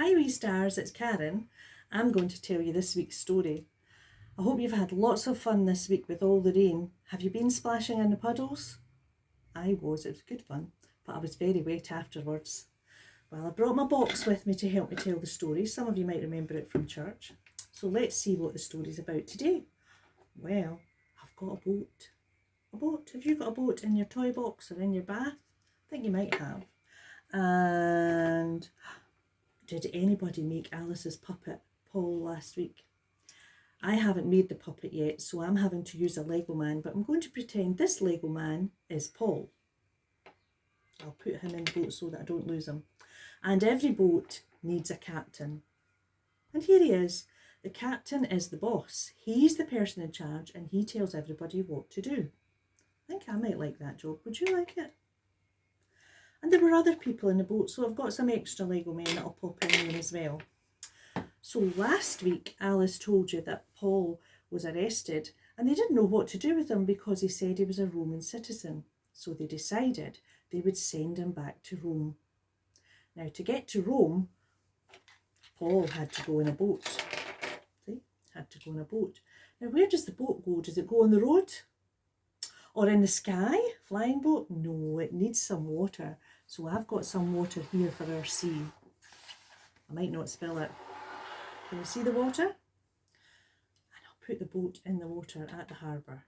Hi wee stars, it's Karen. I'm going to tell you this week's story. I hope you've had lots of fun this week with all the rain. Have you been splashing in the puddles? I was, it was good fun, but I was very wet afterwards. Well, I brought my box with me to help me tell the story. Some of you might remember it from church. So let's see what the story's about today. Well, I've got a boat. A boat? Have you got a boat in your toy box or in your bath? I think you might have. And did anybody make Alice's puppet, Paul, last week? I haven't made the puppet yet, so I'm having to use a Lego man, but I'm going to pretend this Lego man is Paul. I'll put him in the boat so that I don't lose him. And every boat needs a captain. And here he is. The captain is the boss. He's the person in charge and he tells everybody what to do. I think I might like that job. Would you like it? And there were other people in the boat, so I've got some extra Lego men that I'll pop in there as well. So last week, Alice told you that Paul was arrested and they didn't know what to do with him because he said he was a Roman citizen. So they decided they would send him back to Rome. Now, to get to Rome, Paul had to go in a boat. See? Had to go in a boat. Now, where does the boat go? Does it go on the road? Or in the sky? Flying boat? No, it needs some water. So I've got some water here for our sea. I might not spill it. Can you see the water? And I'll put the boat in the water at the harbour.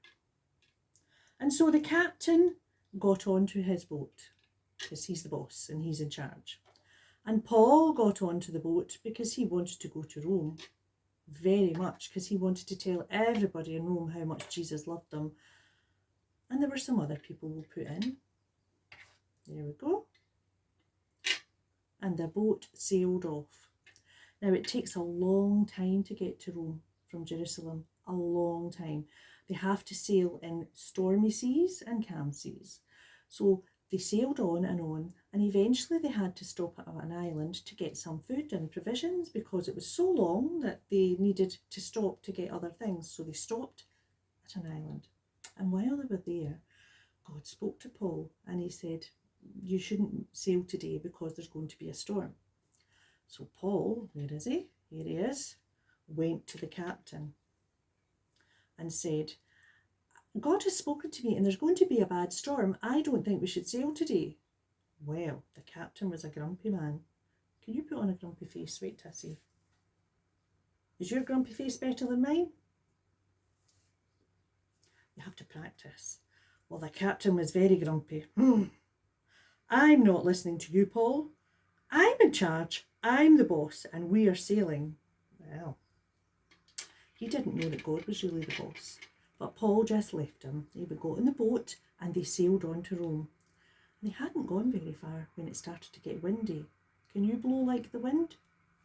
And so the captain got onto his boat because he's the boss and he's in charge. And Paul got onto the boat because he wanted to go to Rome very much, because he wanted to tell everybody in Rome how much Jesus loved them. And there were some other people we'll put in. There we go. And the boat sailed off. Now, it takes a long time to get to Rome from Jerusalem, a long time. They have to sail in stormy seas and calm seas. So they sailed on, and eventually they had to stop at an island to get some food and provisions because it was so long that they needed to stop to get other things. So they stopped at an island. And while they were there, God spoke to Paul and he said, you shouldn't sail today because there's going to be a storm. So Paul, where is he? Here he is, went to the captain and said, God has spoken to me and there's going to be a bad storm. I don't think we should sail today. Well, the captain was a grumpy man. Can you put on a grumpy face? Wait till I see. Is your grumpy face better than mine? You have to practice. Well, the captain was very grumpy. I'm not listening to you, Paul. I'm in charge. I'm the boss and we are sailing. Well, he didn't know that God was really the boss. But Paul just left him. They got in the boat and they sailed on to Rome. They hadn't gone very far when it started to get windy. Can you blow like the wind?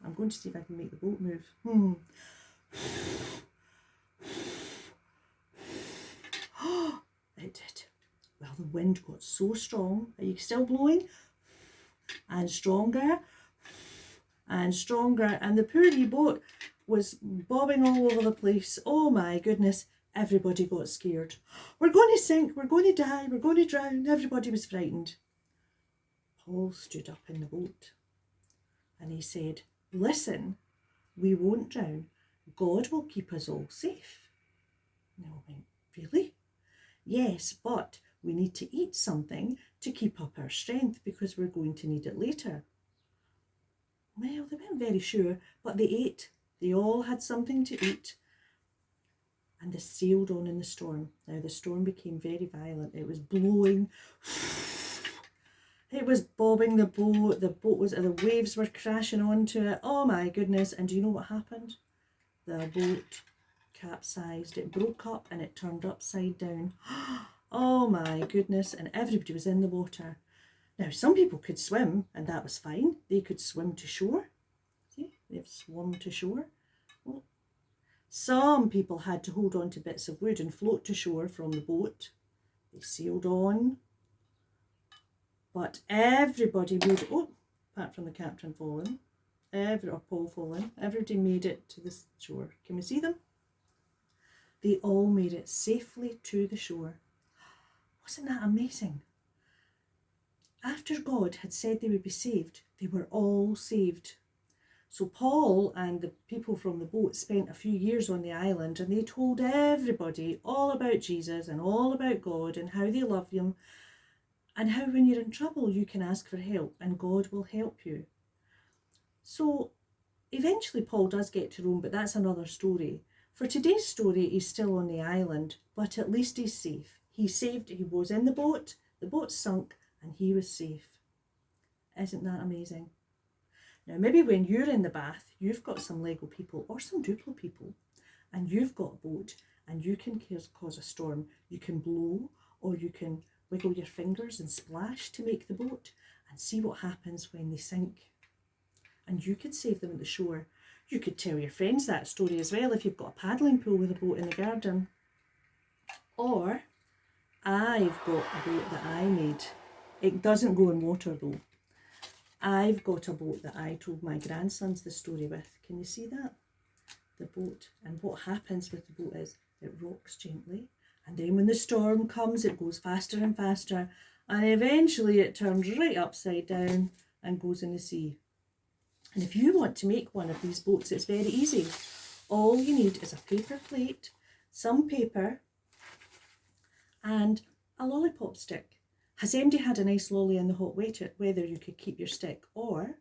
I'm going to see if I can make the boat move. It did. Well, the wind got so strong. Are you still blowing? And stronger. And stronger. And the poor wee boat was bobbing all over the place. Oh my goodness. Everybody got scared. We're going to sink, we're going to die, we're going to drown. Everybody was frightened. Paul stood up in the boat and he said, listen, we won't drown. God will keep us all safe. And they all went, really? Yes, but we need to eat something to keep up our strength because we're going to need it later. Well, they weren't very sure, but they ate. They all had something to eat. And they sailed on in the storm. Now the storm became very violent. It was blowing. It was bobbing the boat. The waves were crashing onto it. Oh my goodness. And do you know what happened? The boat capsized. It broke up and it turned upside down. Oh my goodness. And everybody was in the water. Now some people could swim and that was fine. They could swim to shore. See, they've swum to shore. Well, some people had to hold on to bits of wood and float to shore from the boat. They sailed on. But everybody made it, apart from the captain falling, or Paul falling, everybody made it to the shore. Can we see them? They all made it safely to the shore. Wasn't that amazing? After God had said they would be saved, they were all saved. So Paul and the people from the boat spent a few years on the island, and they told everybody all about Jesus and all about God and how they love him, and how when you're in trouble you can ask for help and God will help you. So eventually Paul does get to Rome, but that's another story. For today's story, he's still on the island, but at least he's safe. He's saved, he was in the boat sunk, and he was safe. Isn't that amazing? Now, maybe when you're in the bath, you've got some Lego people or some Duplo people, and you've got a boat, and you can cause a storm. You can blow, or you can wiggle your fingers and splash to make the boat, and see what happens when they sink. And you could save them at the shore. You could tell your friends that story as well if you've got a paddling pool with a boat in the garden. Or, I've got a boat that I made. It doesn't go in water though. I've got a boat that I told my grandsons the story with. Can you see that? The boat. And what happens with the boat is it rocks gently. And then when the storm comes, it goes faster and faster. And eventually it turns right upside down and goes in the sea. And if you want to make one of these boats, it's very easy. All you need is a paper plate, some paper, and a lollipop stick. Has MD had a nice lolly in the hot weather? You could keep your stick, or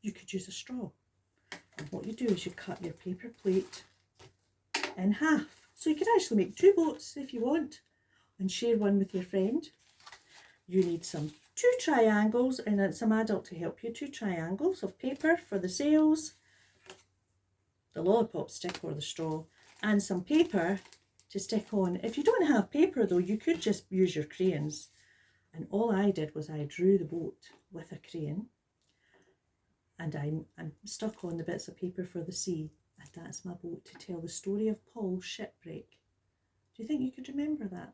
you could use a straw. And what you do is you cut your paper plate in half. So you could actually make two boats if you want and share one with your friend. You need two triangles and some adult to help you. 2 triangles of paper for the sails, the lollipop stick or the straw, and some paper to stick on. If you don't have paper though, you could just use your crayons. And all I did was I drew the boat with a crayon, and I'm stuck on the bits of paper for the sea, and that's my boat to tell the story of Paul's shipwreck. Do you think you could remember that?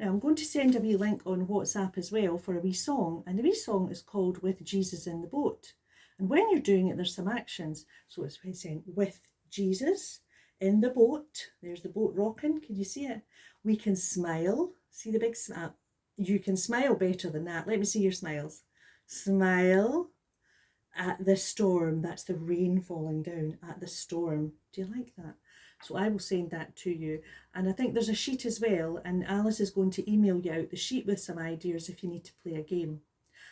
Now I'm going to send a wee link on WhatsApp as well for a wee song, and the wee song is called With Jesus in the Boat. And when you're doing it, there's some actions. So it's saying with Jesus in the boat. There's the boat rocking. Can you see it? We can smile. See the big smile? You can smile better than that. Let me see your smiles. Smile at the storm. That's the rain falling down at the storm. Do you like that? So I will send that to you. And I think there's a sheet as well, and Alice is going to email you out the sheet with some ideas if you need to play a game.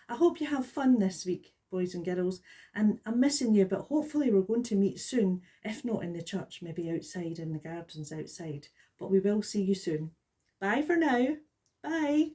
I hope you have fun this week, boys and girls, and I'm missing you, but hopefully we're going to meet soon, if not in the church, maybe outside in the gardens outside. But we will see you soon. Bye for now. Bye.